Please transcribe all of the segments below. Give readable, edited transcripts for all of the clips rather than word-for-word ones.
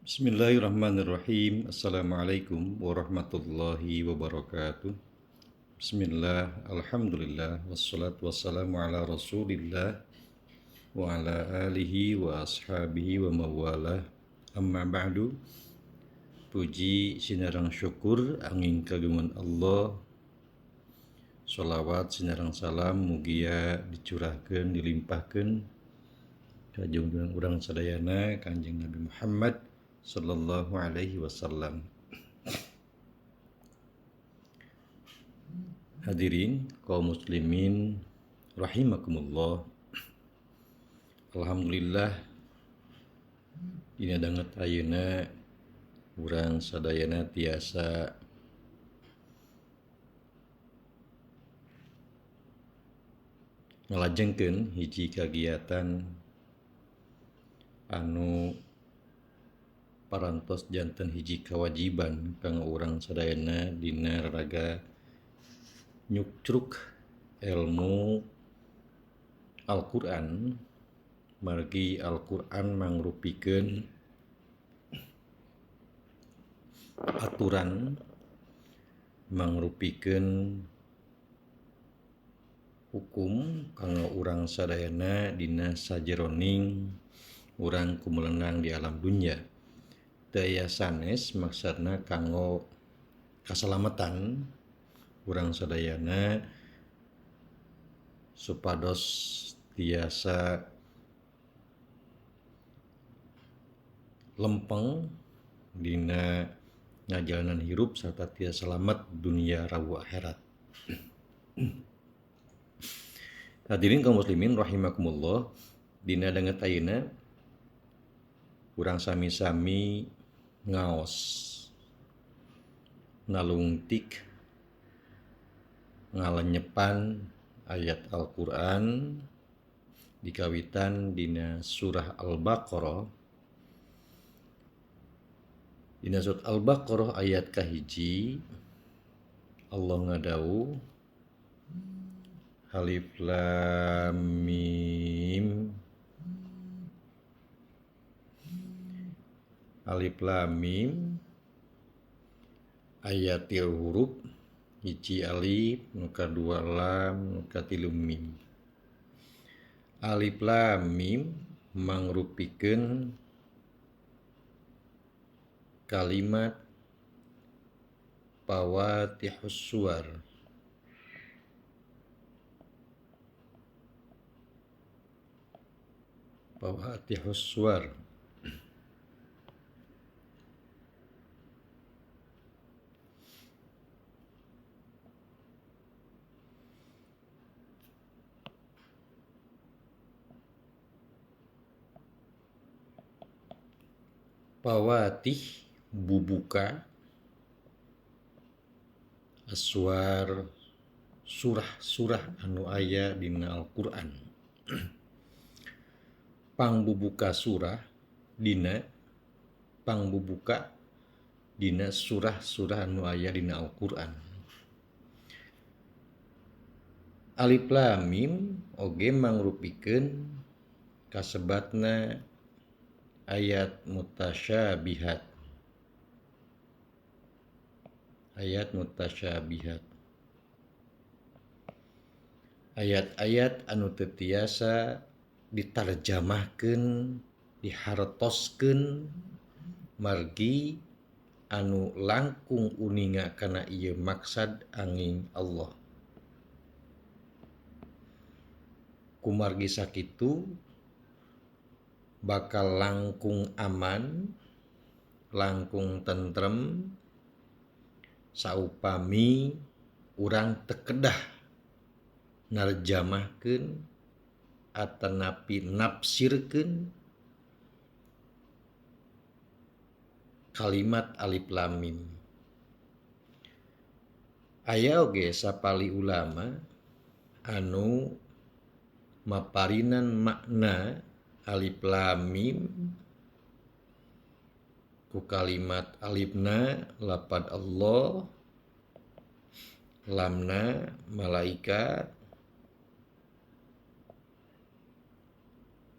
Bismillahirrahmanirrahim. Assalamualaikum warahmatullahi wabarakatuh. Bismillah, alhamdulillah, wassalatu wassalamu ala rasulillah wa ala alihi wa ashabihi wa mawalah. Amma ba'du. Puji sinarang syukur angin kagungan Allah. Sholawat sinarang salam mugia dicurahkan, dilimpahkan ka junjungan urang sadayana Kanjeng Nabi Muhammad sallallahu alaihi wasallam. Hadirin kaum muslimin rahimakumullah. Alhamdulillah dina danget ayeuna urang sadayana tiasa ngalajengkeun hiji kagiatan anu parantos janten hiji kewajiban kanggo urang sadayana dina raraga nyukcruk ilmu Al-Qur'an margi Al-Qur'an mangrupikeun aturan, mangrupikeun hukum kanggo urang sadayana dina sajeroning urang kumelenang di alam dunya. Daya sanes maksudna kanggo kasalamatan urang sadayana supados tiasa lempeng dina ngajalanan hirup sarta tiasa selamat dunia rawu akhirat. Hadirin kaum muslimin rahimakumullah, dina danget ayeuna urang sami-sami ngaos nalungtik ngalenyepan ayat Al-Qur'an dikawitan dina surah Al-Baqarah. Dina surat Al-Baqarah ayat kahiji Allah ngadawuh Alif Lam Mim. Alif Lam Mim ayatil huruf hiji alif nu kadua lam nu katilu mim. Alif Lam Mim mangrupikeun kalimat Fawatihus Suwar. Fawatihus Suwar Fawatih bubuka, aswar surah-surah anu aya dina Al-Qur'an. Pangbubuka surah dina pangbubuka dina surah-surah anu aya dina Al-Qur'an. Alif Lam Mim oge mangrupikeun kasebatna ayat mutasyabihat. Ayat mutasyabihat. Ayat-ayat anu teu tiasa ditarjamahkeun, dihartoskeun margi anu langkung uninga kana ieu maksad angin Allah. Kumargi sakitu bakal langkung aman, langkung tentrem saupami urang teu kedah narjamahkeun atanapi nafsirkeun kalimat Alif Lam Mim. Aya oge sapali ulama anu maparinan makna Alif Lam Mim ku kalimat alifna lapad Allah, lamna malaikat,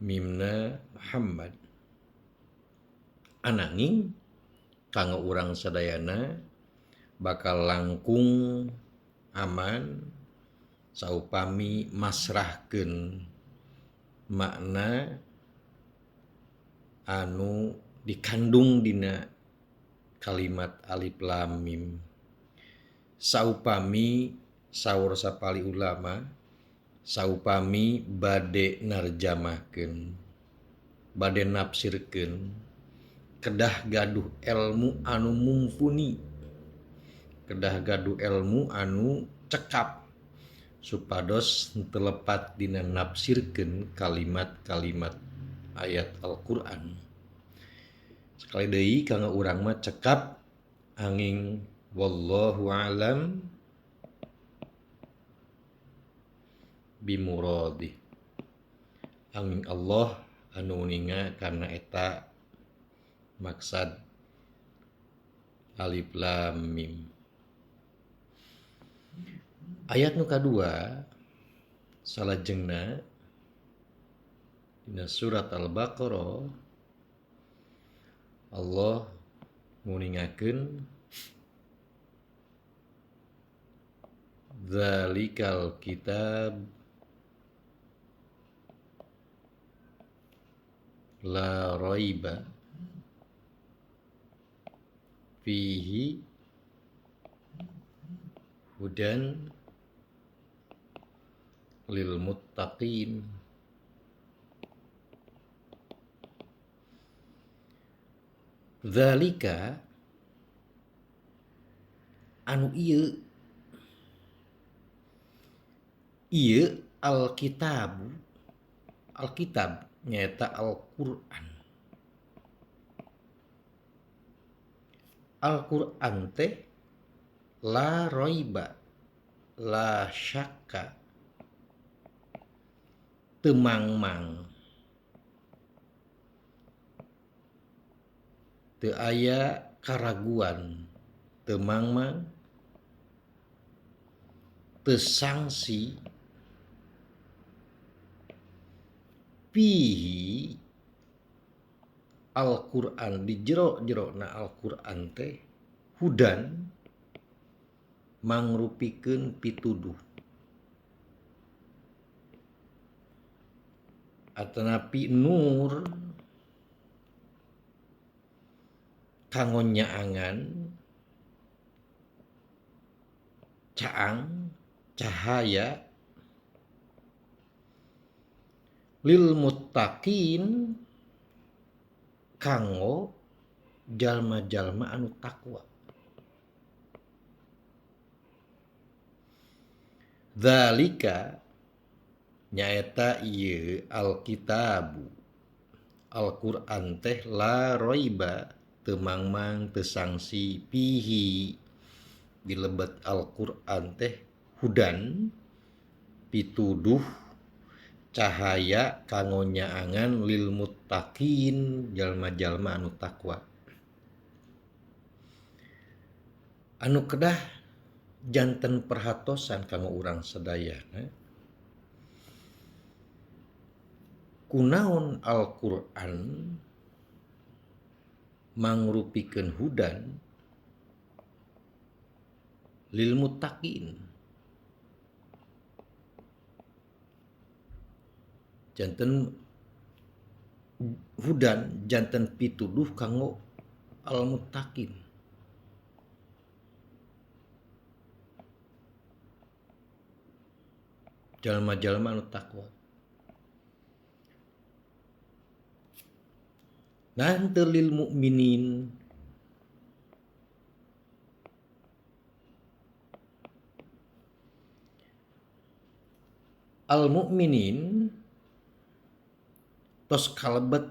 mimna Muhammad. ananging kanggo urang sadayana bakal langkung aman saupami masrahkeun makna anu dikandung dina kalimat alif lam mim. Saupami saur sapali ulama saupami bade narjamahkeun bade nafsirkeun kedah gaduh ilmu anu mumpuni kedah gaduh ilmu anu cekap supados telepat dina nafsirkeun kalimat-kalimat ayat Al-Qur'an. Sekali deui kanggo urang mah cekap angin wallahu alam bimuradi. Angin Allah anu ninga karena eta maksad alif lam mim. Ayat nu kadua salajengna dina surat Al-Baqarah Allah nguningakeun Dzalikal kitab la raiba fihi hudan lil muttaqin. Dzalika anu ieu alkitab nyaeta Al-Qur'an. Al-Qur'an teh la raiba la syakka teu mangmang teu aya karaguan teu mangmang teu sangsi pihi Al-Qur'an di jero-jerona Al-Qur'an teh hudan mangrupikeun pituduh atanapi nur kanggo nyaangan caang cahaya lil muttaqin kanggo jalma-jalma anu takwa. Dzalika nyaeta ieu alkitabu Al-Qur'an teh la raiba teu mangmang teu sangsi pihi di lebet Al-Qur'an teh hudan pituduh cahaya kanggo nyaangan lil muttaqin jalma-jalma anu takwa. Anu kedah janten perhatosan kanggo urang sadayana kunaon Al-Qur'an mangrupikeun hudan lil muttaqin. Janten hudan janten pituduh kanggo al-muttaqin. Jalma-jalma anu takwa. Nanti lil mukminin al mukminin tos kalebet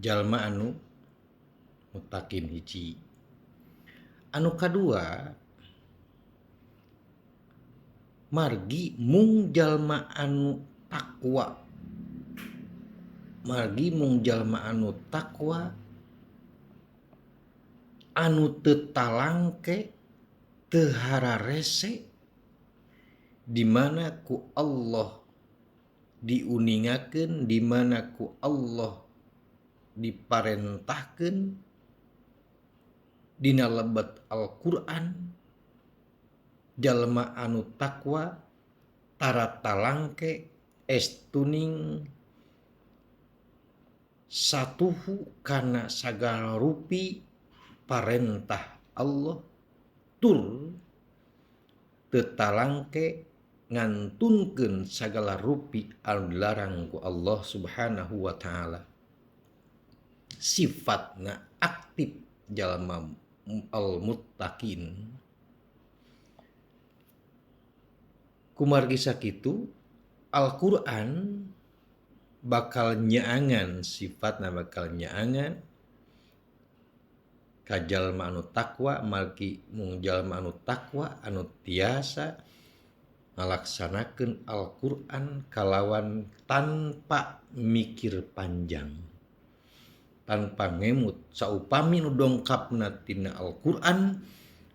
jalma anu muttaqin hiji. Anu kadua margi mung jalma anu takwa. Margi mung jalma anu takwa anu teu talangke teu hararese di mana ku Allah diuningakeun, di mana ku Allah diparentahkeun dina lebet Al-Qur'an jalma anu takwa tara talangke estuning satuhu kana sagala rupi parentah Allah tur tetalangke ngantunkeun sagala rupi anu dilarang ku Allah Subhanahu wa taala. Sifatna aktif jalma al-muttaqin. Kumargi sakitu Al-Qur'an bakal nyaangan sifatna bakal nyaangan ka jalma anu takwa margi mung jalma anu takwa anu tiasa ngalaksanakeun Al-Qur'an kalawan tanpa mikir panjang, tanpa ngemut. Saupami nu dongkapna tina Al-Qur'an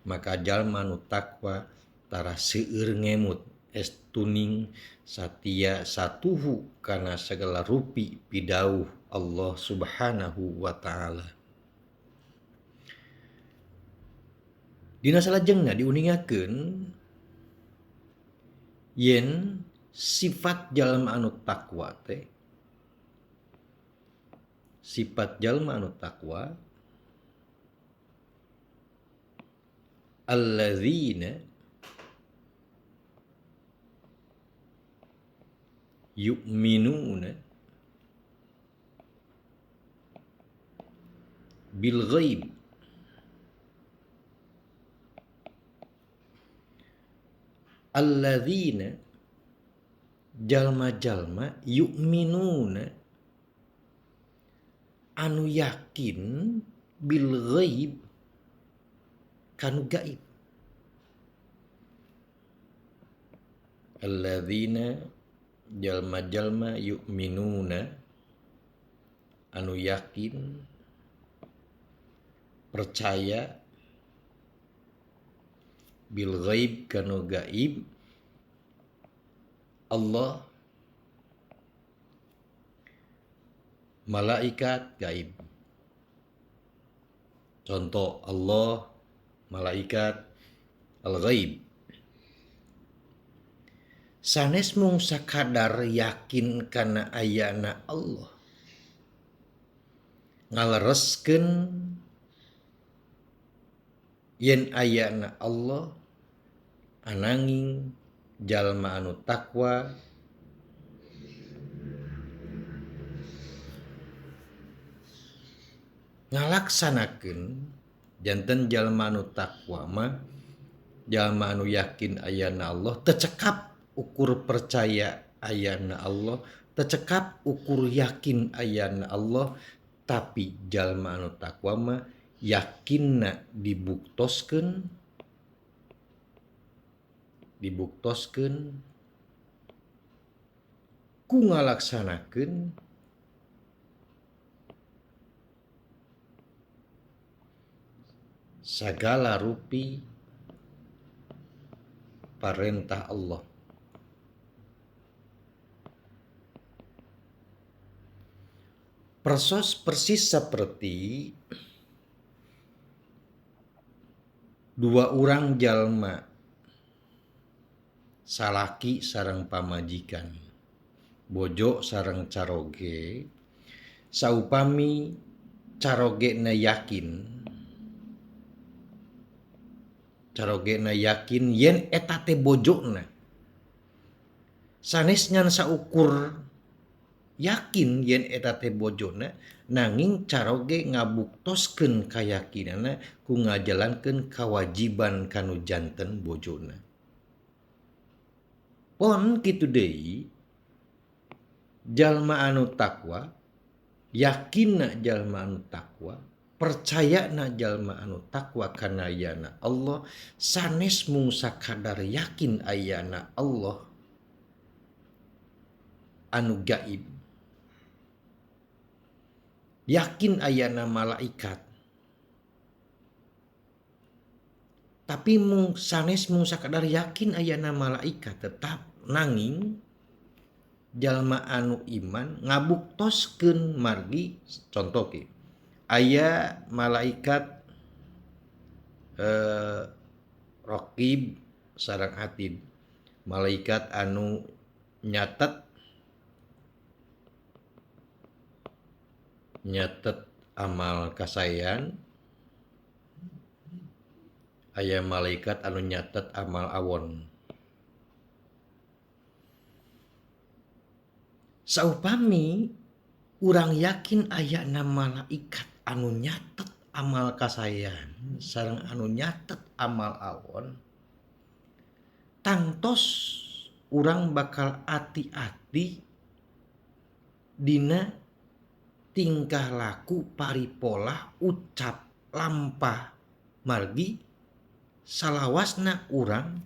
maka jalma anu takwa tara seueur ngemut estuning satia satuhu kana sagala rupi pidauh Allah Subhanahu wa taala. Dina salajengna diuningakeun yen sifat jalma anu takwa teh sifat jalma anu takwa alladzina yu'minuna bil ghaib alladzina jalma-jalma yu'minuna anu yakin bil ghaib kanu gaib. Alladzina jalma-jalma yu'minuna anu yakin percaya bil ghaib kanu gaib Allah malaikat gaib. Contoh Allah, malaikat, al-ghaib. Sanes mung sakadar yakin kana ayana Allah. Ngalereskeun yen ayana Allah ananging jalma anu takwa ngalaksanakeun janten jalma anu takwa mah jalma anu yakin ayana Allah tecekap ukur percaya ayana Allah tecekap ukur yakin ayana Allah. Tapi jalma anu takwa mah yakinna dibuktoskeun ku ngalaksanakeun sagala rupi parentah Allah. Persis seperti dua orang jalma salaki sareng pamajikan, bojo sareng caroge, saupami carogena yakin yen eta teh bojona, sanes ngan saukur yakin yen eta teh bojona, nanging caroge ngabuktoskeun kayakinana ku ngajalankeun kawajiban kanu janten bojona. Pon kitu deui jalma anu takwa, yakinna jalma anu takwa, percayana jalma anu takwa kana ayana Allah, sanes mung sakadar yakin ayana Allah anu gaib. Yakin ayana malaikat. Tapi sanes mung sakadar yakin ayana malaikat tetap nanging jalma anu iman ngabuktoskeun margi contoh ge aya malaikat raqib sareng atid, malaikat anu nyatet amal kasayan, aya malaikat anu nyatet amal awon. Saupami urang yakin ayana malaikat anu nyatet amal kasayan sareng anu nyatet amal awon, tangtos urang bakal ati-ati dina tingkah laku paripolah ucap lampah margi salawasna urang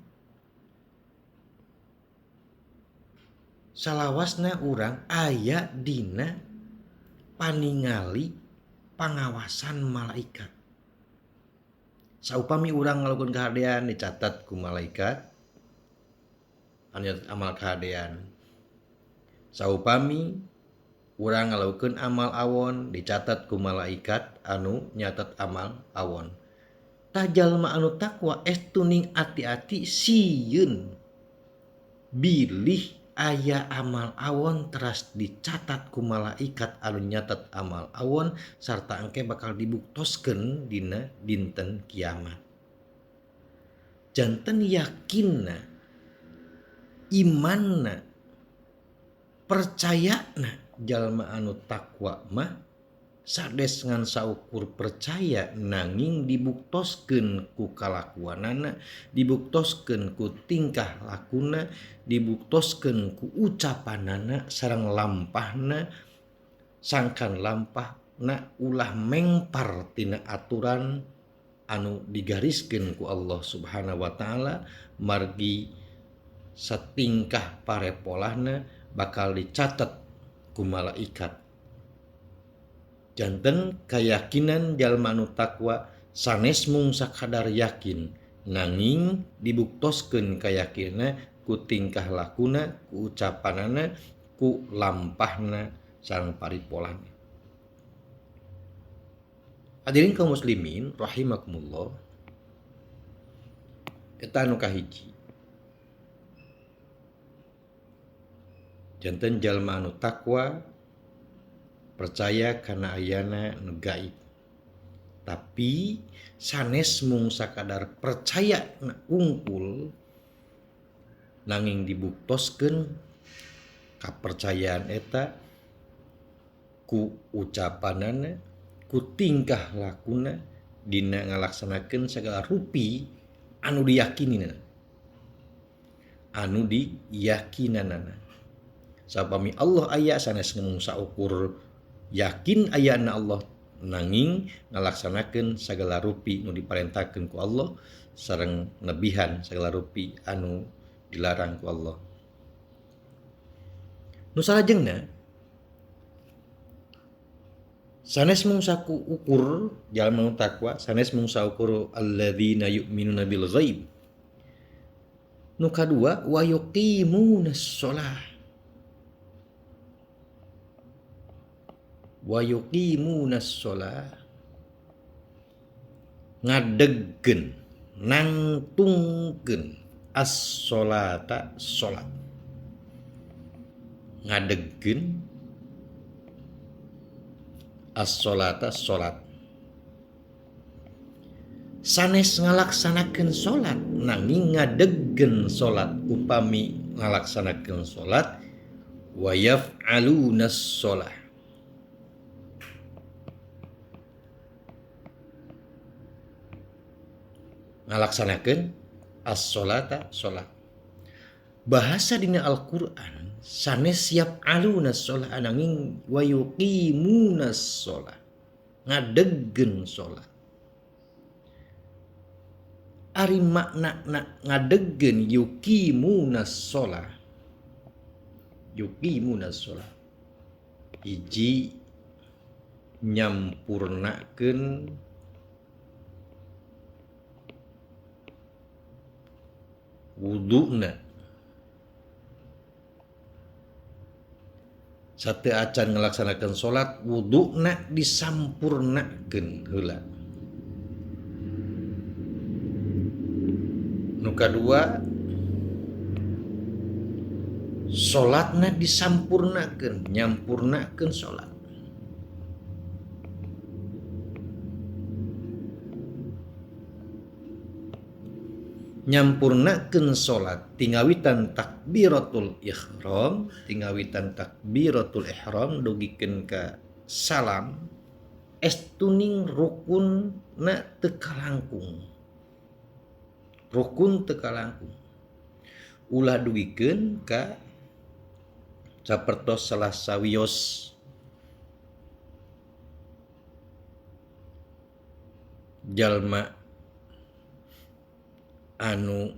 aya dina paningali pangawasan malaikat. Saupami urang ngalakukeun kahadean dicatat ku malaikat anu nyatet amal kahadean. Saupami urang ngalakukeun amal awon dicatat ku malaikat anu nyatet amal awon. Tah jalma anu takwa estuning ati-ati sieun bilih aya amal awon teras dicatat ku malaikat anu nyatet amal awon sarta engke bakal dibuktoskeun dina dinten kiamat. Janten yakinna, imanna, percayana jalma anu takwa mah sades ngan saukur percaya nanging dibuktoskeun ku kalakuanana, dibuktoskeun ku tingkah lakuna, dibuktoskeun ku ucapanana sareng lampahna sangkan lampahna ulah mengpar tina aturan anu digariskeun ku Allah Subhanahu wa taala margi satingkah parepolahna bakal dicatat ku malaikat. Janten keyakinan jalma anu takwa sanes mung sakadar yakin nanging dibuktoskeun kayakinna ku tingkah lakuna, ku ucapanana, ku lampahna sareng paripolahna. Hadirin kaum muslimin rahimakumullah, eta anu kahiji. Janten jalma anu takwa percaya kana ayana nu gaib, tapi sanes mung sakadar percaya na ungkul nanging dibuktoskeun kapercayaan eta ku ucapanana, ku tingkah lakuna dina ngalaksanakeun sagala rupi anu diyakinina, anu diyakinanana. Sapami Allah aya sanes mung saukur yakin ayana Allah nanging ngalaksanakeun sagala rupi nu diparentahkeun ku Allah sareng nebihan sagala rupi anu dilarang ku Allah. Nu salajengna sanes mung saku ukur jalma nu takwa, sanes mung saukur alladzina yu'minuna bil ghaib. Nu kadua wa yuqimunas shalah. Wa yuqimunas shalah, ngadegkeun, nangtungkeun as-sholata salat. Ngadegkeun as-sholata salat. Sanes ngalaksanakeun salat nanging ngadegkeun salat upami ngalaksanakeun salat wa yaf'alunas shalah. Ngalaksanakeun as-sholata salat. Bahasa dina Al-Qur'an sanes siap alunas shalah nanging wa yuqimunas shalah, ngadegkeun salat. Ari maknana ngadegkeun yuqimunas shalah, yuqimunas shalah hiji nyampurnakeun wuduna, sate acan ngelaksanakan sholat wuduna disampurnakeun heula. Nu kadua sholatna disampurnakeun, nyampurnakeun sholat. Nyampurnakeun sholat tingawitan takbiratul ihram, tingawitan takbiratul ihram dugikeun ka salam estuning rukunna teu kalangkung. Rukun teu kalangkung. Ulah dugikeun ka sapertos salah sawios jalma anu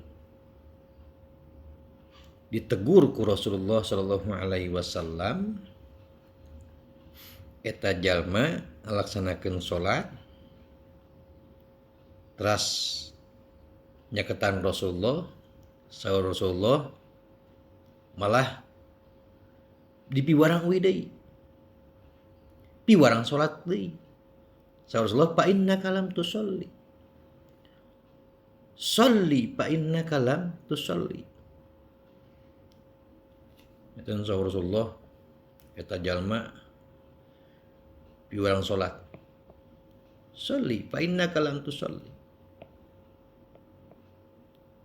ditegur ku Rasulullah sallallahu alaihi wasallam, eta jalma ngalaksanakeun salat teras nyaketan Rasulullah, saur Rasulullah malah dipiwarang we deui, piwarang salat deui. Saur Rasulullah fa innaka lam tusolli, sholli fa innaka lam tusolli. Eta saur Rasulullah eta jalma piwarang salat, sholli fa innaka lam tusolli.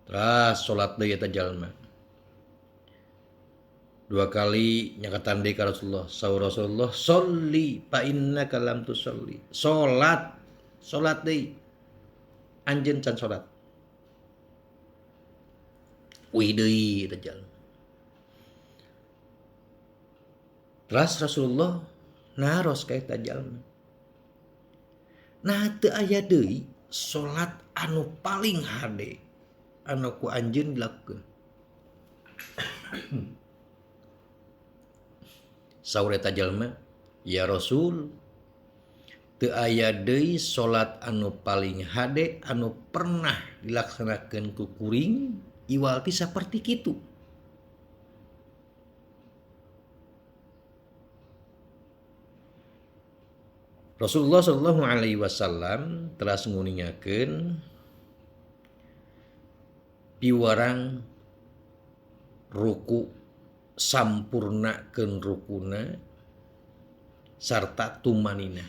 Teras salat deui eta jalma. Dua kali nyakatan deui ka Rasulullah, saur Rasulullah sholli fa innaka lam tusolli. Salat deui. Anjeun can salat. Wih deui eta jalma. Teras Rasulullah naros ka eta jalma. Nah teu aya deui salat anu paling hade anu ku anjeun dilakukeun. Saur eta jalma, ya Rasul, teu aya deui salat anu paling hade anu pernah dilaksanakeun ku kuring iwal ti saperti kitu. Rasulullah sallallahu alaihi wasallam teras nguningakeun piwarang ruku sampurnakeun rukuna sarta tumanina.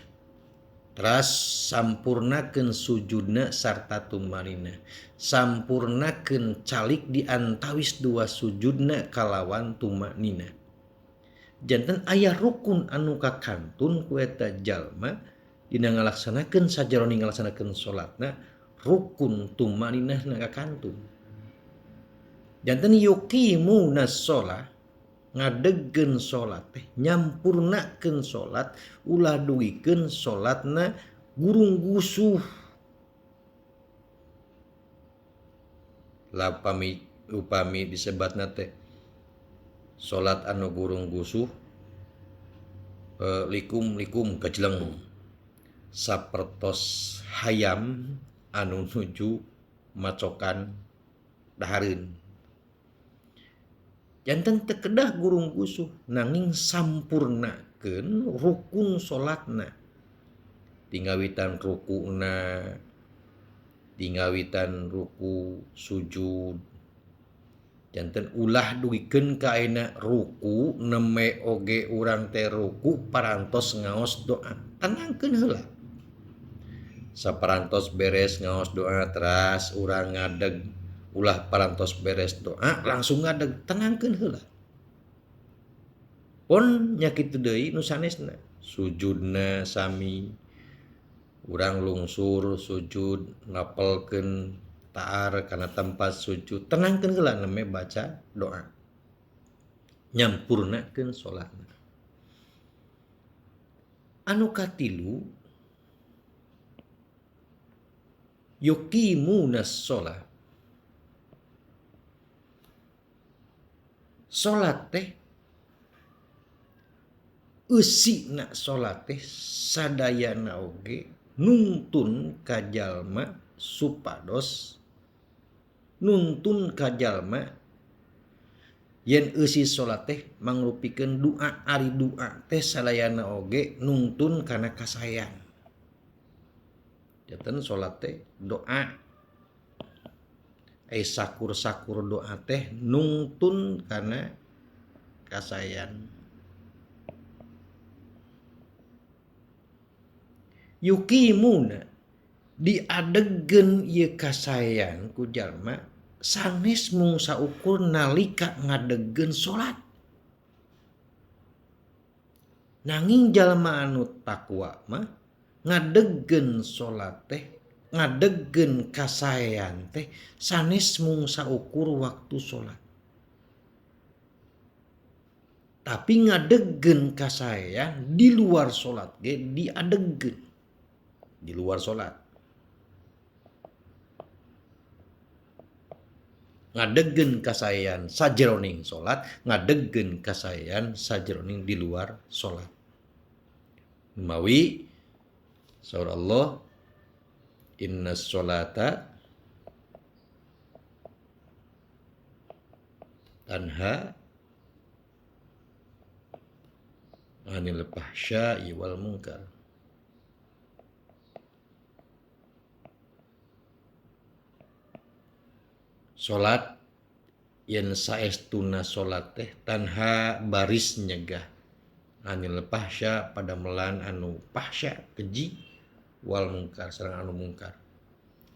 Teras sampurnakeun sujudna sarta tumanina. Sampurnakeun calik di antawis dua sujudna kalawan tumanina. Janten aya rukun anu kakantun ku eta jalma dina ngalaksanakeun sajaroni ngalaksanakeun salatna, rukun tumaninahna kakantun. Janten yuqimuna shalah ngadegkeun salat teh, nyampurnakeun salat, ulah duwikeun salatna gurung gusuh. Upami disebatna teh salat anu gurung gusuh likum kajleng sapertos hayam anu nuju macokan dahareun. Janten teu kedah gurung gusuh nanging sampurnakeun rukun salatna. Tingawitan rukuna, tingawitan ruku sujud. Janten ulah duwikeun ka ayeuna ruku neme oge urang teh ruku parantos ngaos doa. Tenangkeun heula. Saparantos beres ngaos doa teras urang ngadeg, ulah parantos beres doa langsung ngadeg, tenangkeun heula. Pon nya kitu deui nu sanesna, sujudna sami urang lungsur sujud ngapelkeun taar kana tempat sujud, tenangkeun heula neme baca doa. Nyampurnakeun salatna. Anu katilu yuqimunas shalah. Salat teh eusina salat teh sadayana oge nuntun ka jalma supados nuntun ka jalma yen eusi salat teh mangrupikeun doa, ari doa teh salayana oge nungtun kana kasayan. Janten salat teh doa sakur-sakur doa teh nungtun kana kasayan. Yukimuna diadegeun ieu kasayan ku jalma sanes mung saukur nalika ngadegeun salat. Nanging jalma anu takwa mah ngadegeun salat teh ngadegeun kasayan teh sanes mung saukur waktu salat. Tapi ngadegeun kasayan di luar salat ge diadegeun di luar salat. Ngadegeun kasayan sajroning salat, ngadegeun kasayan sajroning di luar salat. Mawi saur Allah inna sholata tanha anil fahsya'i wal munkar. Salat yen saestuna salat teh tanha baris nyegah anil fahsya pada melan anu fahsya keji wal munkar sareng anu mungkar.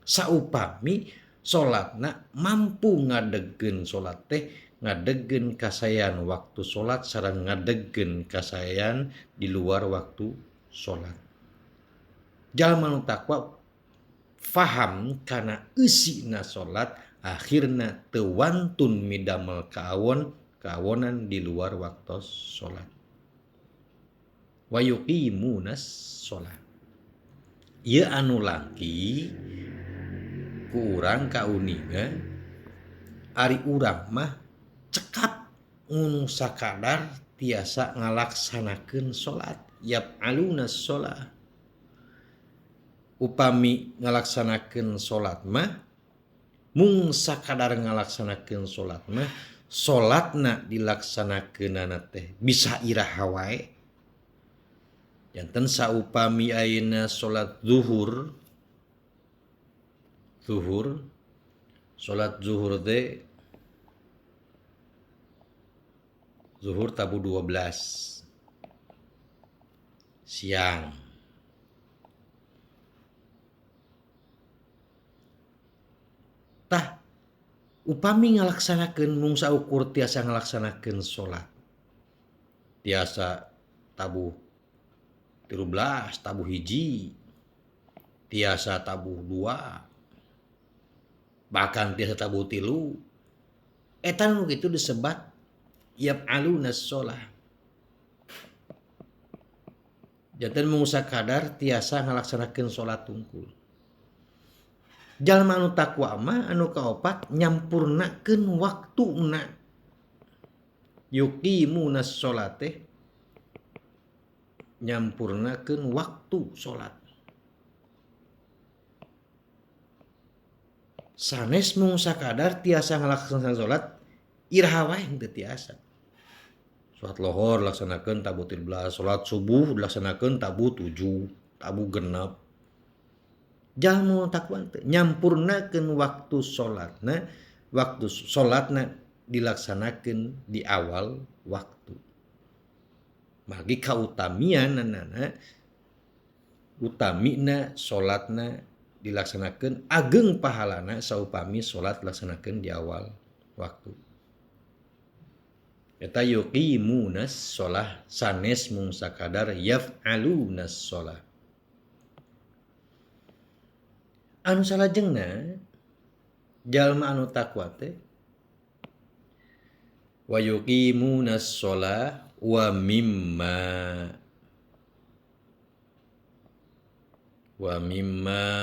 Saupami salatna mampu ngadegeun salat teh ngadegeun kasayan waktu salat sareng ngadegeun kasayan di luar waktu salat. Jalma nu takwa faham kana eusina salat akhirna teu wantun midamel kaawonan di luar waktu salat. Wa yuqimunas shalah. Ieu anu laki ku urang kauninga ari urang mah cekap ngunu sakadar tiasa ngalaksanakeun salat, yaf'aluna shalah. Upami ngalaksanakeun salat mah mung sakadar ngalaksanakeun salat mah salatna dilaksanakeunana teh bisa iraha wae. Janten saupami ayeuna salat zuhur salat zuhur teh zuhur tabu 12 siang. Tah upami ngalaksanakeun mung saukur tiasa ngalaksanakeun salat. Tiasa tabuh 13, tabuh 1, tiasa tabuh 2, bahkan tiasa tabuh 3. Eta nu kitu disebat yaf'aluna shalah. Janten mung sakadar tiasa ngalaksanakeun salat tungkul. Jalma anu takwa mah anu kaopat nyampurnakeun waktuna. Yuqimuna shalah teh nyampurnakeun waktu salat. Sanes mung sakadar tiasa ngalaksanakeun salat iraha wae henteu tiasa. Salat lohor laksanakeun tabuh 13, salat subuh dilaksanakeun tabuh 7, tabuh 6. Jalma takwa teh nyampurnakeun waktu salatna dilaksanakeun di awal waktu. Magi kautamianana utamina salatna dilaksanakeun ageng pahalana saupami salat dilaksanakeun di awal waktu. Eta yuqimunas shalah sanes mung sakadar yaf'alunas shalah. Anu salajengna jalma anu takwa teh wa yuqimunas shalah wa mimma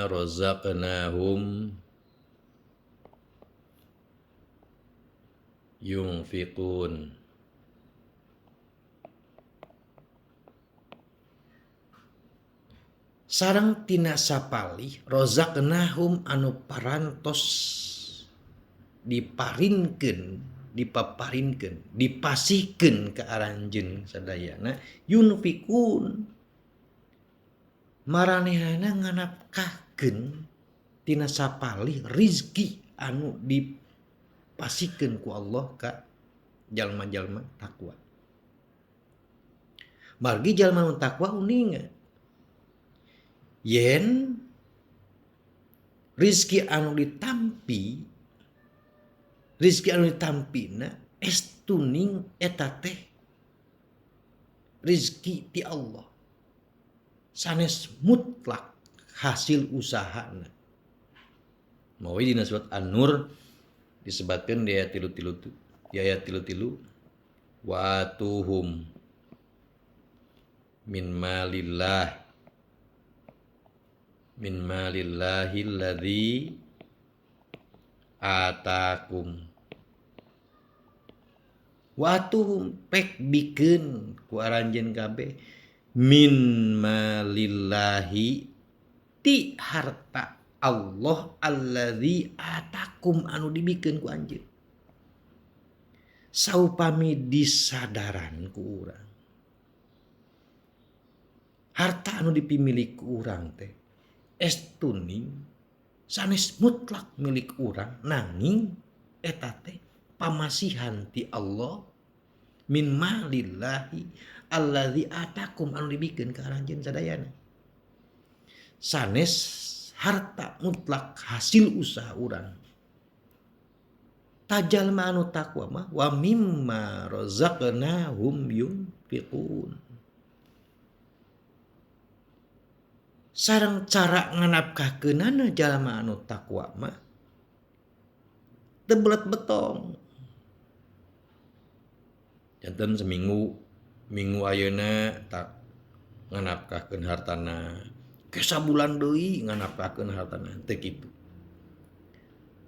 razaqnahum yunfiqun. Sareng tina sapalih razaqnahum anu parantos diparinkeun dipaparinkeun, dipasihkeun ka aranjeun sadayana yunfikun maranehna nganapkahkeun tina sapalih rizki anu dipasihkeun ku Allah ka jalma-jalma takwa. Margi jalma nu takwa uninga yen rizki anu ditampina estuning eta teh rizki ti Allah sanes mutlak hasil usahana. Mawi dina surat An-Nur disebutkeun di ayat 33 wa atuhum min malillahi alladzi atakum wa atuhum pek bikeun ku aranjeun kabeh min malillahi ti harta Allah alladzi atakum anu dibikeun ku anjeun. Saupami disadaran ku urang harta anu dipimilik ku urang teh estuning sanes mutlak milik urang nanging eta teh pamasihan ti Allah min malillahi alladzi atakum anu dibikeun ka aranjeun sadayana. Sanes harta mutlak hasil usaha urang. Tajalma anu takwa mah wa mimma razaqnahum yunfiqun. Sareng cara nganapkahkeunana jalma anu takwa mah teu belet betong. Janten minggu ayeuna tak nganapkahkeun hartana, ke sabulan deui nganapkahkeun hartana teu kitu.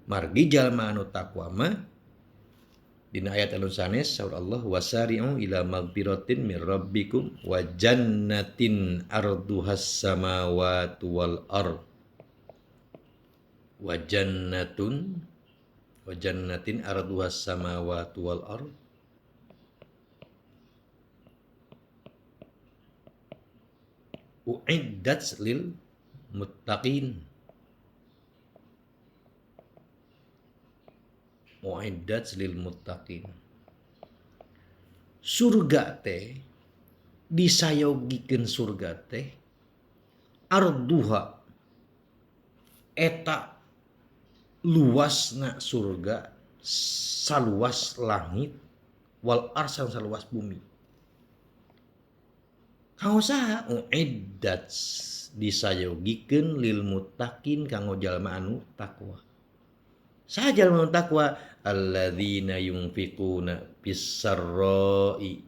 Margi jalma anu takwa mah dina ayat anu sanes saur Allah wasari'u ila magfiratin mir rabbikum wa jannatin arduhas samawati wal ard wa jannatin arduhas samawati wal ard uiddat lil muttaqin. Uiddat lil muttaqin. Surga teh disayogikeun surga teh arduha eta luasna surga saluas langit wal arsal saluas bumi. Kanggo saha? Uiddat disayogikeun lil muttaqin kanggo jalma anu takwa. Saha jalma anu takwa? Alladzina yunfiquna fis-sarra'i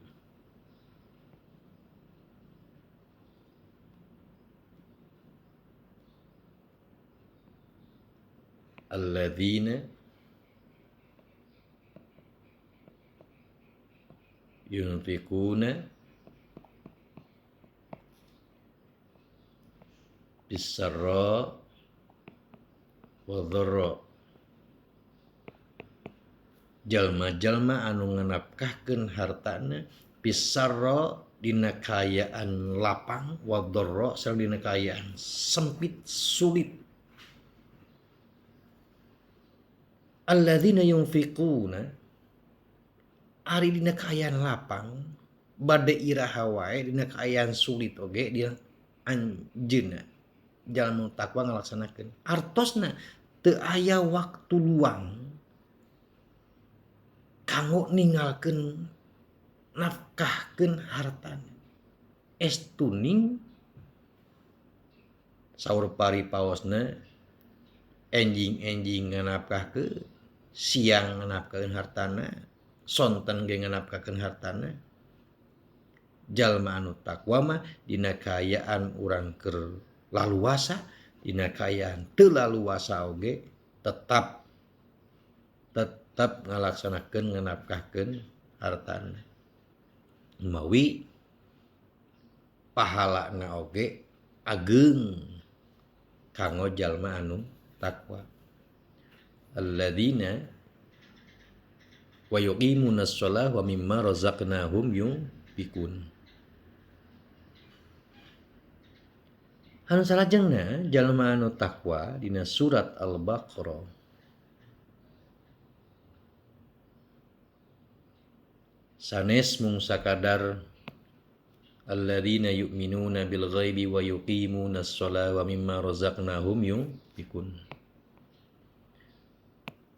alladzina yunfiquna fis-sarra'i wa dharra. Jalma-jalma anu nganapkahkeun hartana pisarro dina kaayaan lapang wa dharra sareng dina kaayaan sempit sulit. Alladzina yunfiquna ari dina kaayaan lapang bade iraha wae dina kaayaan sulit oge dia anjeunna jalma takwa ngalaksanakeun. Artosna teu aya waktu luang kanggo ninggalkeun nafkahkeun hartana. Estuning saur paripaosna enjing nganapkahkeun, siang nganapkahkeun hartana, sonten ge nganapkahkeun hartana. Jalma anu takwa mah dina kaayaan urang keur laluasa, dina kaayaan teu laluasa oge tetap ngalaksanakeun nganapkahkeun hartana. Mawi pahalana oge ageung kanggo jalma anu takwa. Alladzina wa yuqimunas shalah wa mimma razaqnahum yunfikun. Anu salajengna jalma anu takwa dina surat Al-Baqarah sanes mung sakadar alladzina yu'minuna bil ghaibi wa yuqimunas shalah wa mimma razaqnahum yunfikun.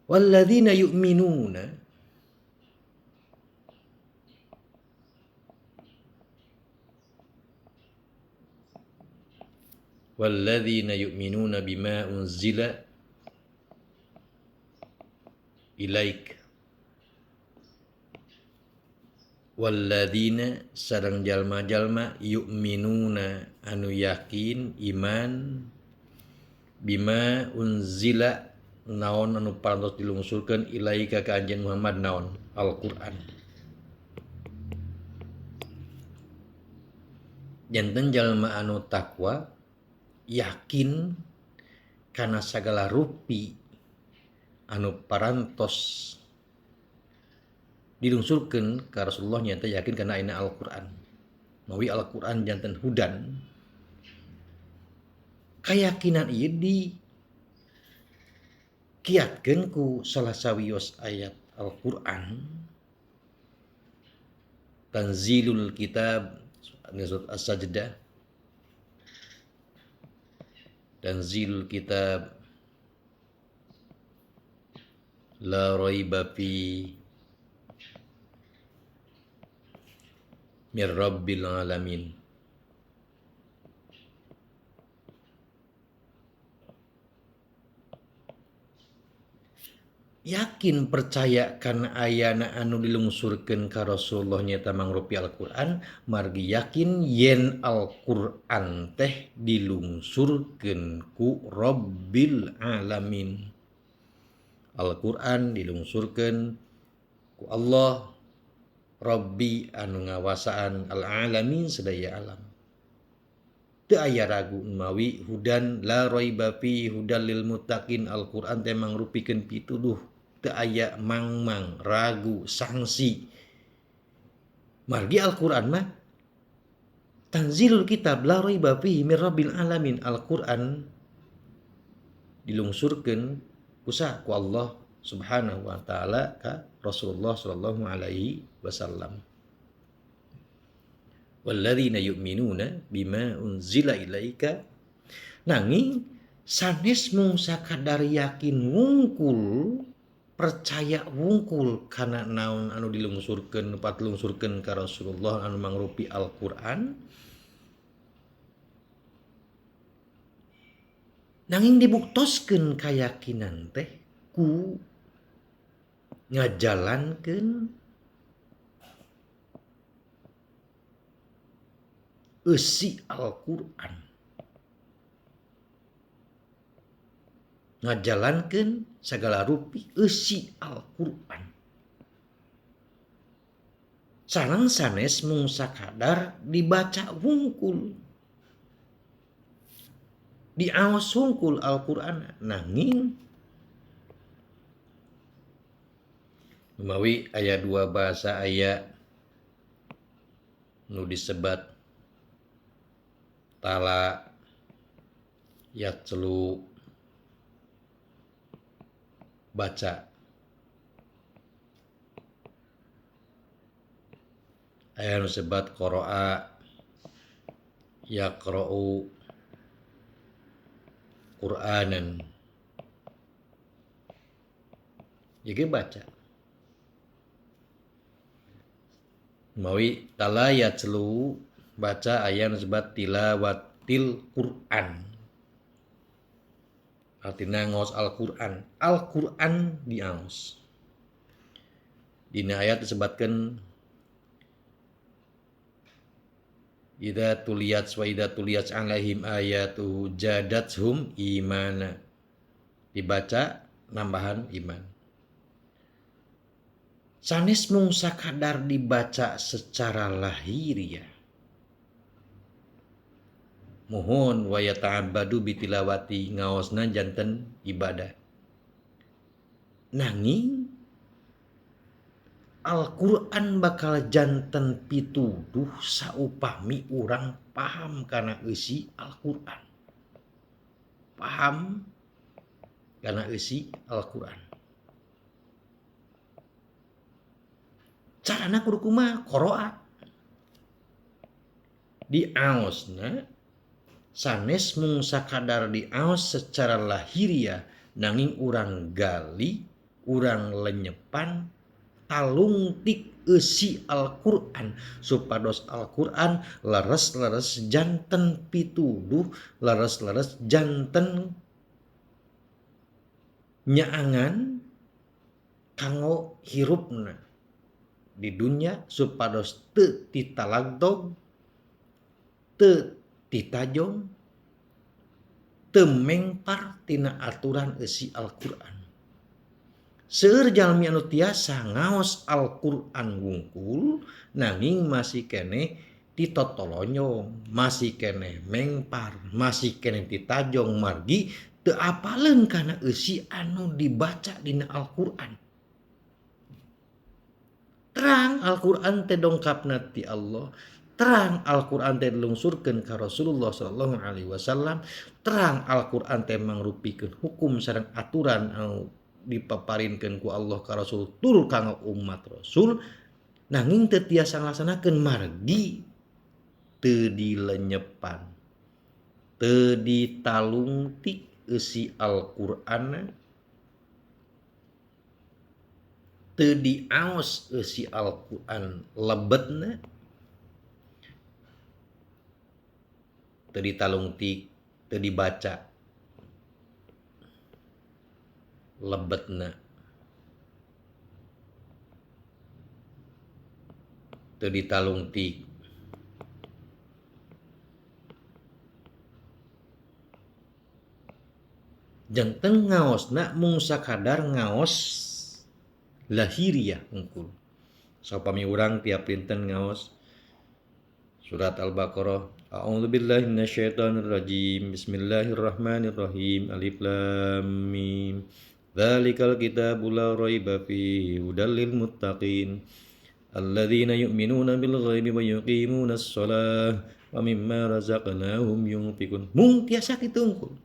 Walladzina yu'minuna walladzina yu'minuna bima unzila ilaik walladzina sareng jalma-jalma yu'minuna anu yakin iman bima unzila naon anu parantos dilungsurkeun ilaika ka anjeun Muhammad naon Al-Qur'an. Janten jalma anu takwa yakin kana sagala rupi anu parantos dilungsurkeun ka Rasulullah nyata yakin kana ayeuna Al-Qur'an. Mawi Al-Qur'an janten hudan. Kayakinan ieu dikiatkeun ku salah sawios ayat Al-Qur'an. Tanzilul kitab surat As-Sajdah. Tanzilul kitab la raiba fi mir rabbil alamin. Yakin percaya kana ayana anu dilungsurkeun ka Rasulullah nyata mangrupi Al-Qur'an, margi yakin yen Al-Qur'an teh dilungsurkeun ku Rabbil alamin. Al-Qur'an dilungsurkeun ku Allah Rabbi anu ngawasaan al-alamin sadaya alam. Teu aya ragu mawi hudan la raiba fi hudal lil muttaqin. Al-Qur'an teh mangrupikeun pituduh, teu aya mangmang ragu sangsi. Margi Al-Qur'an mah tanzilul kitab la raiba fihi mir rabbil alamin. Al-Qur'an dilungsurkeun ku Allah Subhanahu wa taala ka Rasulullah sallallahu alaihi wasallam. Walladzina yu'minuna bima unzila ilaika, nanging sanes mung sakadar yakin wungkul percaya wungkul kana naon anu dilungsurkeun patlungsurkeun ka Rasulullah anu mangrupi Al-Qur'an, nanging dibuktoskeun kayakinan teh ku ngajalankeun eusi Al-Qur'an, ngajalankeun sagala rupi eusi Al-Qur'an. Sareng sanes mung sakadar dibaca wungkul, diaos wungkul Al-Qur'an, nanging mawi aya dua bahasa aya nu disebat tala yatslu baca, aya nu sebat qara'a yaqra'u Qur'anan, jadi baca. Mawi tala yatslu baca aya nu sebat tilawatil Qur'an, artina ngaos Al-Qur'an. Al-Qur'an diaos. Dina ayat disebutkeun idza tuliyat wa idza tuliyat alaihim ayatu jadathum imana, dibaca nambahan iman. Sanes mung sakadar dibaca secara lahiriah, mohon wa yata'abbadu bitilawati, ngaosna janten ibadah. Nanging Al-Quran bakal janten pituduh saupami urang paham karena isi Al-Quran. Paham karena isi Al-Quran. Carana kudu kumaha? Qoroa. Diaosna sanes mung sakadar diaos secara lahiriah nanging urang gali, urang lenyepan talungtik eusi Al-Quran supados Al-Quran leres-leres janten pituduh, leres-leres janten nyaangan kanggo hirupna di dunia supados teu titalagdog, teu titajong, teu mengpar tina aturan eusi Al-Quran. Seueur jalmi anu tiasa ngaos Al-Quran wungkul nanging masih kene ditotolonyong, masih kene mengpar, masih kene titajong margi teu apaleun kana eusi anu dibaca dina Al-Quran. Terang Al-Quran teh dongkapna ti Allah, terang Al-Quran teh dilungsurkeun ka Rasulullah sallallahu alaihi wasallam, terang Al-Quran teh mangrupikeun hukum sareng aturan anu dipaparinkeun ku Allah ka Rasul tur kanggo umat Rasul, nanging teu tiasa nglaksanakeun margi teu dilenyepan, teu ditalungtik eusi Al-Qur'anna, teu diaos eusi Al-Qur'an lebetna, teu ditalungtik, teu dibaca lebetna, teu ditalungtik, janten ngaosna mung sakadar ngaos lahiriah unggul. Saupami urang tiap dinten ngaos surat Al-Baqarah, a'udzubillahi minasyaitonir rajim, bismillahirrahmanirrahim, alif lam mim, dzalikal kitabu la raiba fihi hudal lil muttaqin alladzina yu'minuna bil ghaibi wa yuqimunas shalah wa mimma razaqnahum yunfiqun. Mung tiasa kitu unggul.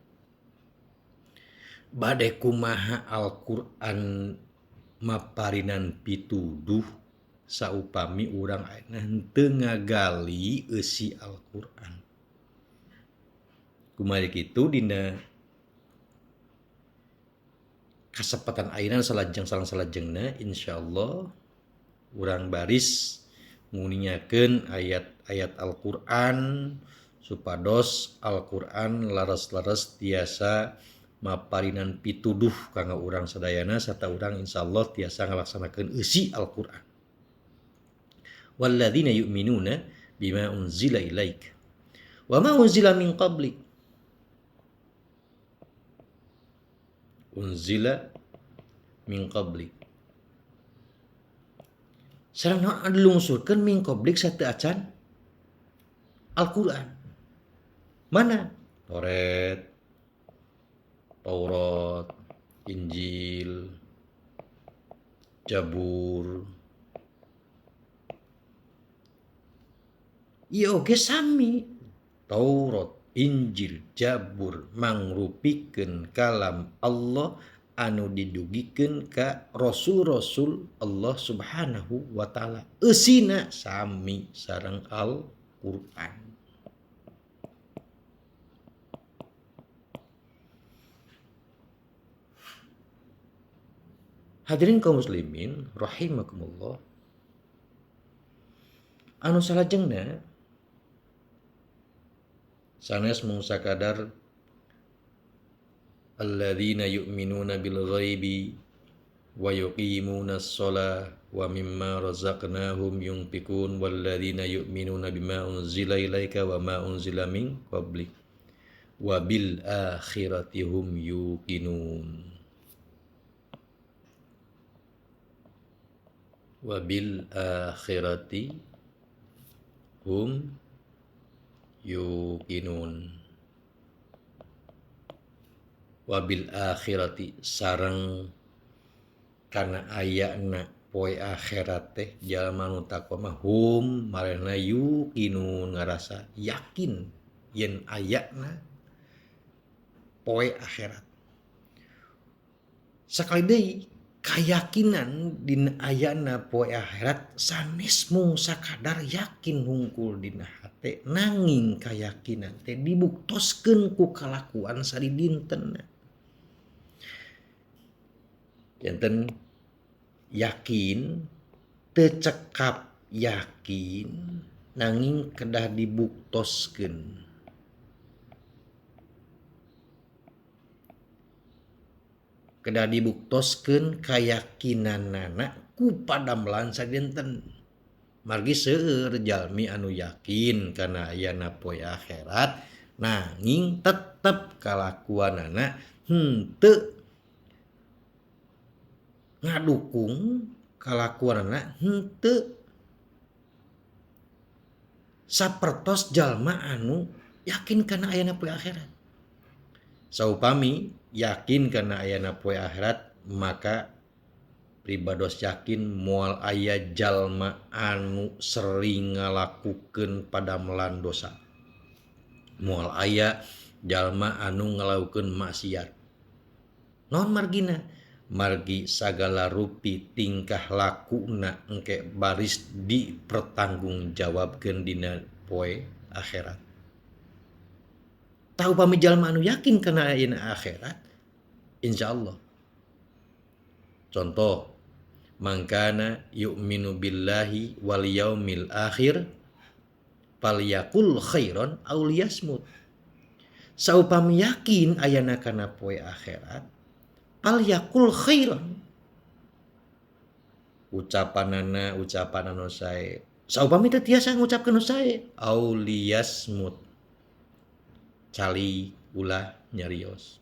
Bade kumaha Al-Qur'an maparinan pituduh saupami urang ayeuna henteu ngagali eusi Al-Qur'an. Kumaha kitu dina kasempatan ayeuna salajeng-salajengna insyaallah urang baris nguningakeun ayat-ayat Al-Qur'an supados Al-Qur'an laras-laras tiasa maparinan pituduh kanggo urang sadayana sarta urang insyaallah tiasa ngalaksanakeun eusi Al-Qur'an. Walladzina yu'minuna bima unzila ilaik wa ma unzila min qablik. Unzila min qablik. Sareng naon dilungsurkeun min qablik sateu acan Al-Qur'an. Mana? Taurat, Injil, Jabur. Ieu oge sami. Taurat, Injil, Jabur mangrupikeun kalam Allah anu didugikeun ka rasul-rasul Allah Subhanahu wa taala. Eusina sami sareng Al-Qur'an. Hadirin kaum muslimin rahimakumullah. Anu salajengna sanes mung sakadar alladzina yu'minuna bil ghaibi wa yuqimunas shalah wa mimma razaqnahum yunfiqun walladzina yu'minuna bima unzila ilaika wa ma unzila min qablik wa bil akhirati hum yuqinun. Wa bil akhirati hum yuqinun. Wabil akhirati sareng kana ayana poe akhirat teh jalma nu taqwa mah hum marana yuqinun ngarasa yakin yen ayana poe akhirat. Sakali deui kayakinan dina ayana poe akhirat sanes mung sakadar yakin hungkul dina hate nanging kayakinan teh dibuktoskeun ku kalakuan sari dintenna. Janten yakin teu cekap yakin nanging kedah dibuktoskeun. Kedah dibuktoskeun kayakinanna ku padamelan sadinten. Margi seueur jalmi anu yakin kana ayana poe akhirat nanging tetep kalakuanana henteu ngadukung kalakuanana henteu sapertos jalma anu yakin kana ayana poe akhirat. Saupami yakin kana ayana poe akhirat maka pribados yakin moal aya jalma anu sering ngalakukeun padamelan dosa. Moal aya jalma anu ngalakukeun maksiat. Naon margina? Margi sagala rupi tingkah lakuna engke baris dipertanggungjawabkeun dina poe akhirat. Tah upami jalma anu yakin kana ayana akhirat insyaallah. Contoh, mangkana yu'minu billahi wal yaumil akhir falyakul khairan aw liyasmut. Saupami yakin ayana kana poe akhirat falyakul khairan. Ucapanana ucapan anu sae. Saupami teu tiasa ngucapkeun nu sae aw liyasmut. Cali ulah nyarios.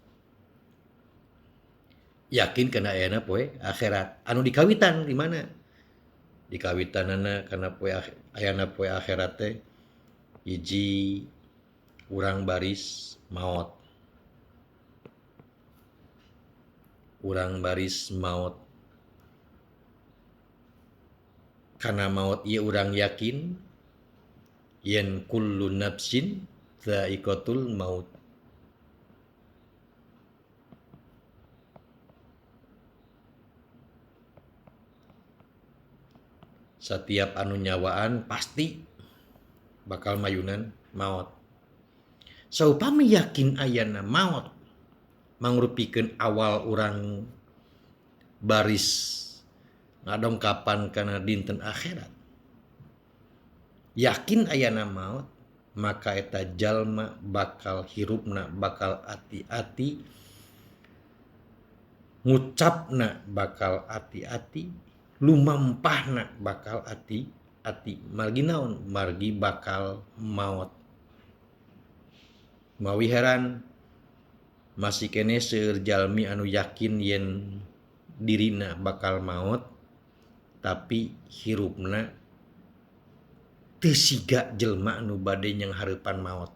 Yakin kana ayana poe akhirat anu dikawitan di mana? Dikawitanana kana poe ayana poe akhirat teh hiji urang baris maot. Urang baris maot. Kana maot ieu urang yakin yen kullu nafsin dha'iqatul maut. Setiap anu nyawaan pasti bakal mayunan maot. Saupami yakin ayana maot mangrupikeun awal urang baris ngadongkapan kana dinten akhirat. Yakin ayana maot maka eta jalma bakal hirupna bakal ati-ati, ngucapna bakal ati-ati, lumampahna bakal ati-ati. Margi naon? Margi bakal maot. Mawi heran masih kene seueur jalmi anu yakin yen dirina bakal maot tapi hirupna teu siga jelma anu bade nyanghareupan maot.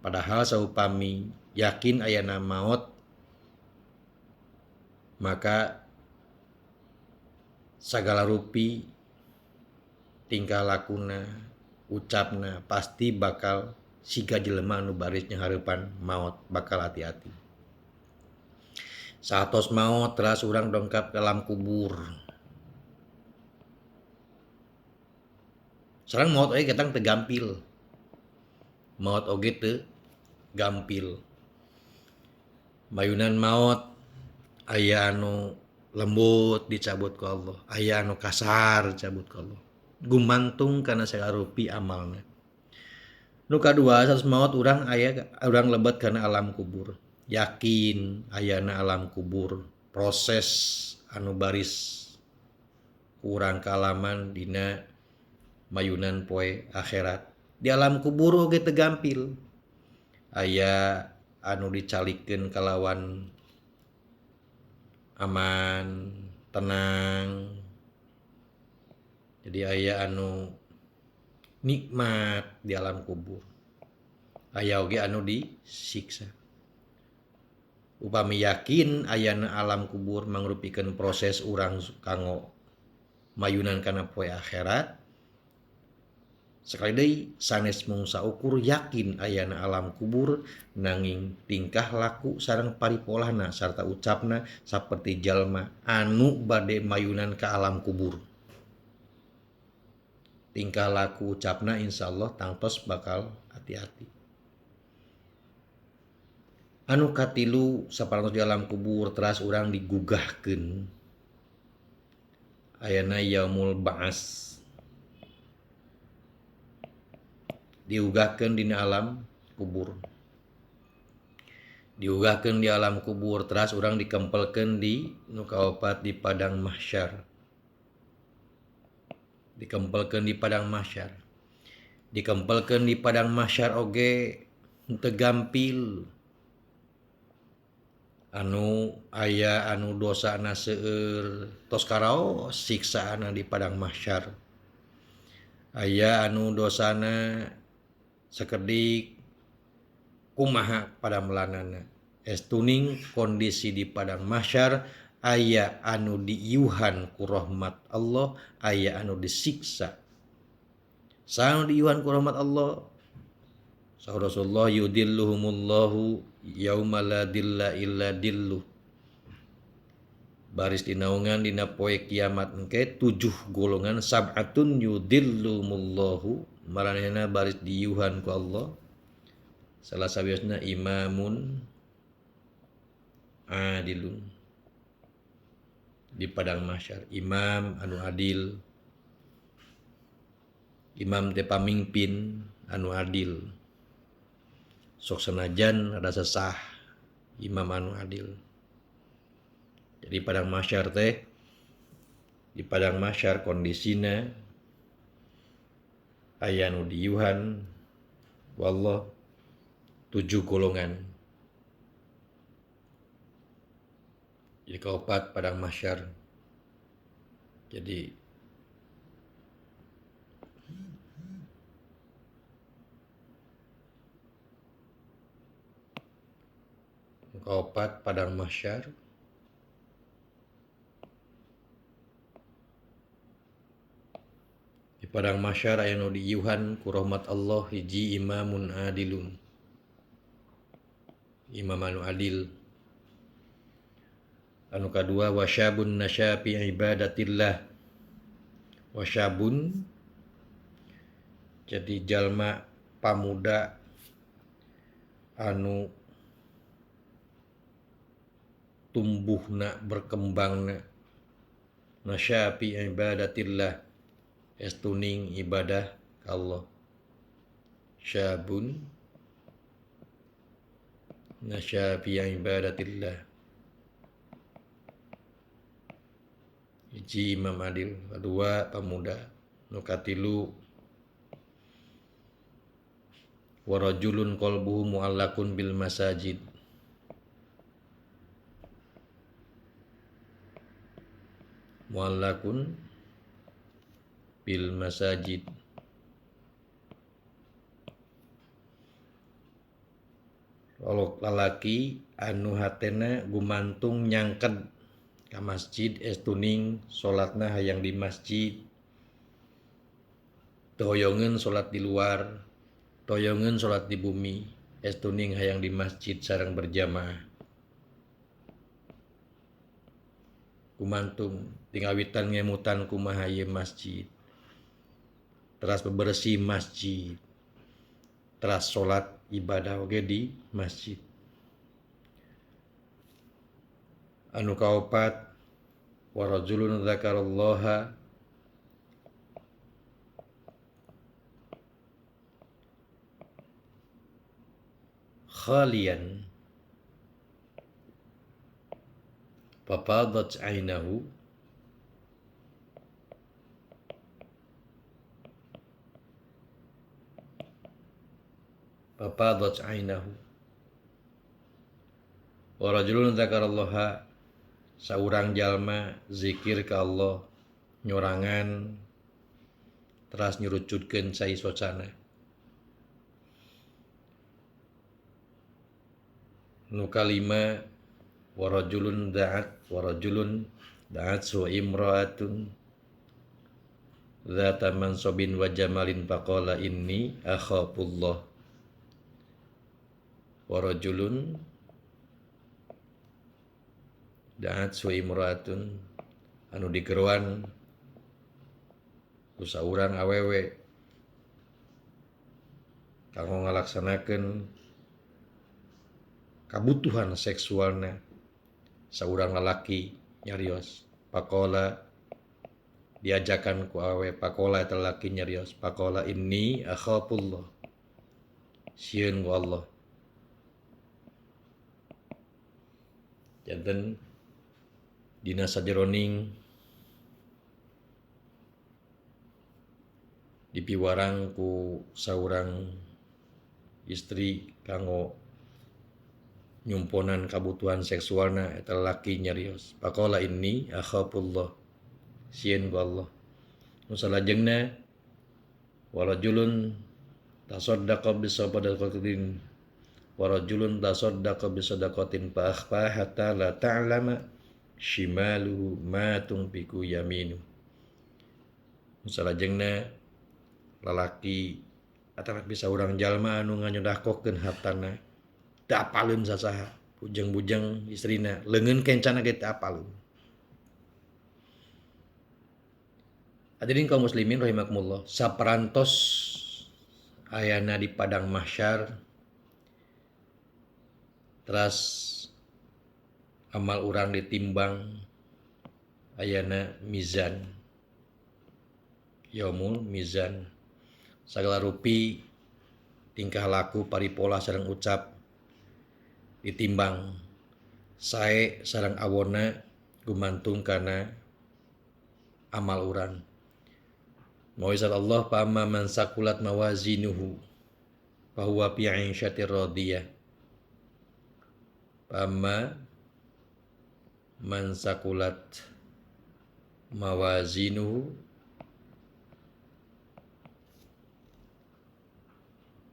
Padahal saupami yakin ayana maot maka sagala rupi tingkah lakuna ucapna pasti bakal siga jelema anu baris nyanghareupan maot bakal hati-hati. Satos maot teras urang dongkap ke alam kubur. Sareng maot oge ketang teu gampil. Maot oge teu gampil. Mayunan maot aya anu lembut dicabut ku Allah, aya anu kasar dicabut ku Allah. Gumantung kana sagala rupi amalna. Nu kadua satos maot urang lebet kana alam kubur. Yakin ayana alam kubur proses anu baris urang kaalaman dina mayunan poe akhirat. Di alam kubur oge teu gampil. Aya anu dicalikeun kalawan aman, tenang. Jadi aya anu nikmat di alam kubur. Aya oge anu disiksa. upami yakin ayana alam kubur mangrupikeun proses urang kanggo mayunan kana poe akhirat. Sekali deui sanes mung saukur yakin ayana alam kubur nanging tingkah laku sareng paripolahna sarta ucapna saperti jalma anu bade mayunan ka alam kubur. Tingkah laku ucapna insyaallah tangtos bakal hati-hati. Anu katilu saparantos di alam kubur teras urang digugahkeun ayana yaumul ba'ats. Diugahkeun dina alam kubur. Diugahkeun di alam kubur teras urang dikempelkeun di nu kaopat di padang mahsyar. Dikempelkeun di padang mahsyar. Dikempelkeun di padang mahsyar oge teu gampil. Anu aya anu dosana seueur tos karaos siksaana di padang mahsyar. Aya anu dosana sakedik kumaha padamelanana. Estuning kondisi di padang mahsyar aya anu diiuhan ku rahmat Allah, aya anu disiksa. Saanu diiuhan ku rahmat Allah? Saur Rasulullah yudilluhumullahu yauma la dilla illa dilluh. Baris dinaungan dina poe kiamat engke 7 golongan sab'atun yudillumullahu maranehna baris diiuhan ku Allah. Salah sawiosna imamun adilun di padang mahsyar. Imam anu adil, imam teh pamimpin anu adil. Sok sanajan rada sesah imam anu adil. Jadi padang mahsyar teh, di padang mahsyar kondisina aya nu diiuhan wallah 7 golongan. Jadi kaopat padang mahsyar. Jadi kaopat padang mahsyar. Di padang mahsyar aya nu diiuhan ku rahmat Allah hiji imamun adilun. Imam anu adil. Anu kadua wasyabun nasya fi ibadatillah. Wasyabun jadi jalma pamuda anu tumbuhna berkembangna nasya fi ibadatillah estuning ibadah ka Allah. Syabun nasya fi ibadatillah. Hiji imam adil, kedua pemuda, nu katilu wa rajulun qalbuhu mu'allaqun bil masajid. Mu'allaqun bil masajid. Lalaki anu hatena gumantung nyangked ka masjid estuning salatna hayang di masjid. Toyongeun salat di luar, toyongeun salat di bumi, estuning hayang di masjid sareng berjamaah. Gumantung tingawitan ngemutan kumaha ieu masjid. Teras bebersih masjid. Teras salat ibadah oge di masjid. Anu kaopat wa rajulun dzakarallaha khalian fafadat ainahu wa rajulun dzakarallaha saurang jalma zikir ka Allah nyorangan teras nyurucutkeun cai socana. Nu kalima da'at su imra'atun dzata mansabin wa jamalin faqala inni akhafullah. Wa rajulun da'at su imra'atun anu digeruan ku saurang awewe kanggo ngalaksanakeun kabutuhan seksualna saurang lalaki nyarios. Pakola diajakan ku awe, pakola eta lalaki nyarios, pakola inni akhafullah, sieun ku Allah. Janten dina sajeroning dipiwarang ku saurang istri kanggo nyumponan kabutuhan seksualna eta lalaki nyarios. Pakola inni akhafullah, sieun ku Allah. Nu salajengna warajulun tasaddaqa bisadaqatin warajulun tasaddaqa bisadaqatin fa akhfa hatta la ta'lama shimaluhu ma tunfiqu yaminu. Nu salajengna lalaki atawa bisa urang jalma anu nganyodaqokeun hartana teu apaleun sasaha, bujang-bujang istrina leungeun kencana ge teu apaleun. Hadirin kaum muslimin rahimakumullah, saparantos ayana di padang mahsyar teras amal urang ditimbang ayana mizan, yaumul mizan, sagala rupi tingkah laku paripola sareng ucap ditimbang sae sareng awonna gumantung kana amal urang. Mauizat Allah, fa amma man sakulat mawazinuhu fa huwa fi 'ishatir radiyah. Fa amma man sakulat mawazinuhu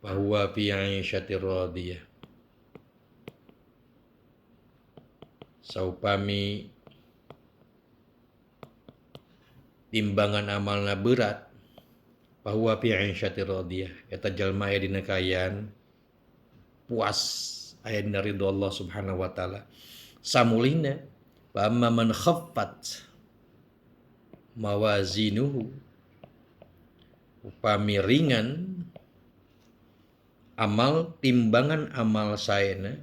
fa huwa fi 'ishatir radiyah. Saupami timbangan amalna berat, fa huwa fi 'ishatir radiyah, eta jalma aya dina kaayaan puas, aya dina ridho Allah Subhanahu wa taala. Samulihna fa amma man khaffat mawazinuhu, upami ringan amal timbangan amal saena,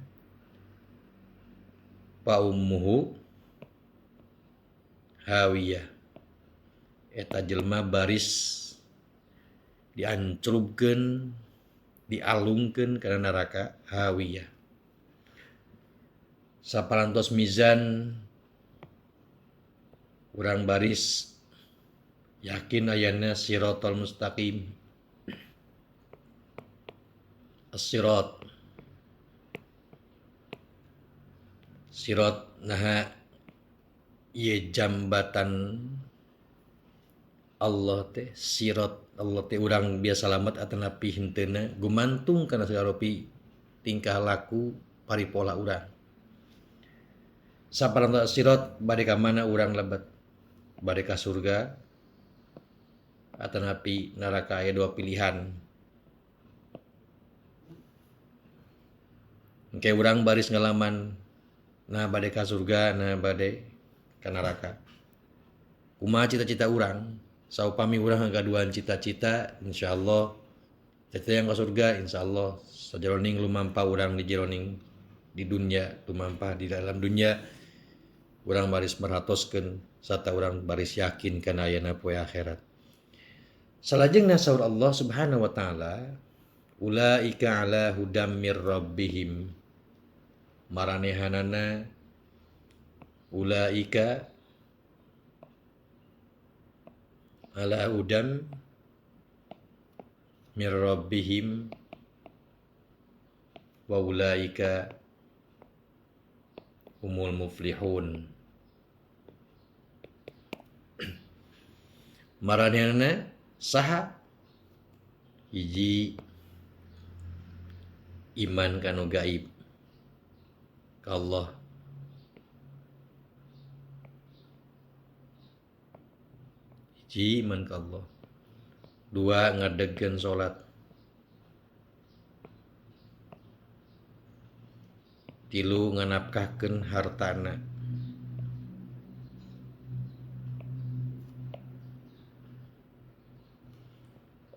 fa ummuhu hawiyah, eta jelma baris diancurupkeun, dialungkeun kana neraka hawiyah. Saparantos mizan urang baris yakin ayana siratal mustaqim, as-sirat, sirat naha ieu jambatan Allah teh, sirat Allah teh urang biasa selamat atanapi henteuna gumantung kana sagala rupi tingkah laku paripola urang. Saparantos sirat bade ka mana urang lebet, bade ka surga atanapi neraka, aya dua pilihan. Engke urang baris ngalaman nah bade ka surga, nah bade ka neraka. Kumaha cita-cita urang? Saupami urang ngagaduan cita-cita, insyaallah cita yang ka surga, insyaallah sajeroning lumampa urang di jeroning di dunya, lumampa di dalam dunya urang baris merhatoskeun sarta urang baris yakin kana ayana poe akhirat. Salajengna saur Allah Subhanahu wa taala, ulaika ala hudam mir rabbihim, maranehanana ulaika ala hudam mir rabbihim wa ulaika humul muflihun. Maranehanana saha? Hiji iman kanu gaib ka Allah, Ji iman ka Allah. 2 ngadegkeun salat. 3 nganapkahkeun hartana.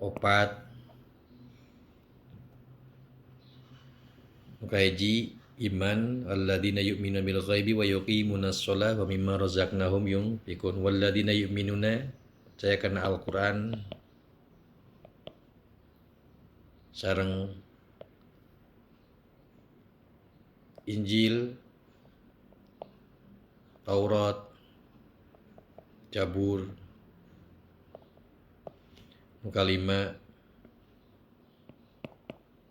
4 nu kahiji iman alladzina yu'minuna bil ghaibi wa yuqimunas shalah wa mimma razaqnahum yunfiqun. Walladzina yu'minuna percaya kana Al-Qur'an sareng Injil, Taurat, Zabur. Nu kalima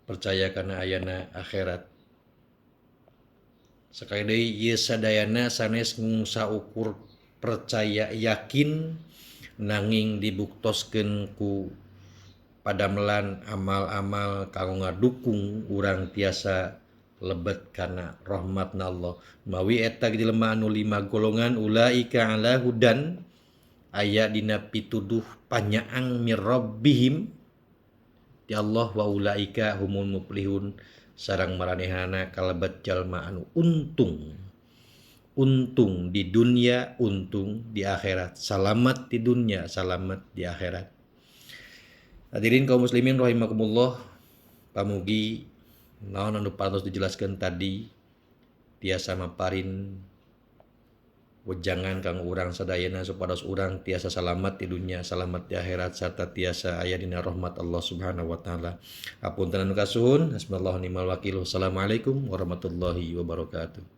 percaya kana ayana akhirat. Sakali deui ieu sadayana sanes ngusaukur percaya yakin nanging dibuktoskeun ku padamelan amal-amal kanggo ngadukung urang tiasa lebet kana rahmatna Allah. Mawi eta jelema anu 5 golongan ulaika ala hudan aya dina pituduh panyaang mir rabbihim ti Allah wa ulaika humul muflihun sareng maranehana kalebet jalma anu untung di dunia, untung di akhirat, salamat di dunia, salamat di akhirat. Hadirin kaum muslimin rahimakumullah, pamugi naon anu parantos dijelaskeun tadi tiasa maparin wejangan kang urang sadayana supados urang tiasa salamat di dunia, salamat di akhirat sarta tiasa aya dina rahmat Allah Subhanahu wa taala. Hapunten anu kasuhun, hasbunallahu ni'mal wakil. Wassalamualaikum warahmatullahi wabarakatuh.